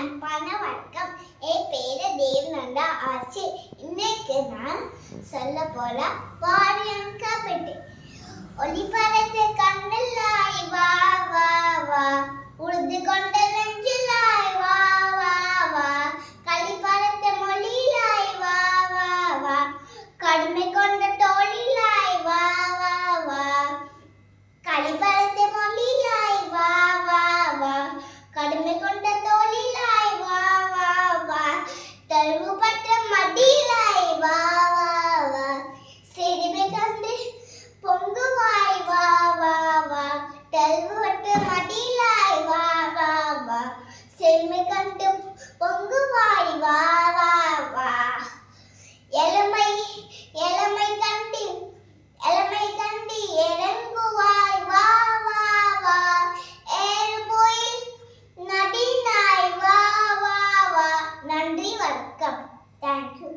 அன்பான வணக்கம். என் பேரு தேவநந்தா ஆச்சு. இன்னைக்கு நான் சொல்ல போற வாரியங்க பெட்டி. ஒளிபரத்து கண்ணில்லாய் வா வா வா, உறுதி கொண்ட நெஞ்சிலாய் வா வா வா, களிபரத்த மொழியிலாய் வா வா வா, கடுமை கொண்ட தோழிலாய் வா வா வா, களிபரத்த மொழியிலாய் வா வா வா, கடுமை கொண்ட தோழிலாய் வா வா வா, தழுவுபட்ட மடியிலாய் வா வா வா, சிறுமை கண்டு பொங்குவாய் வா வா வா, தழுவுபட்ட மடியிலாய் வா வா வா, சிறுமை கண்டு பொங்குவாய் வா வா வா, எளமை எளமை கண்டு இறங்குவாய் வா வா வா, ஏறு போயில் நடினாய் வா வா வா. நன்றி, வணக்கம். தேங்க்யூ.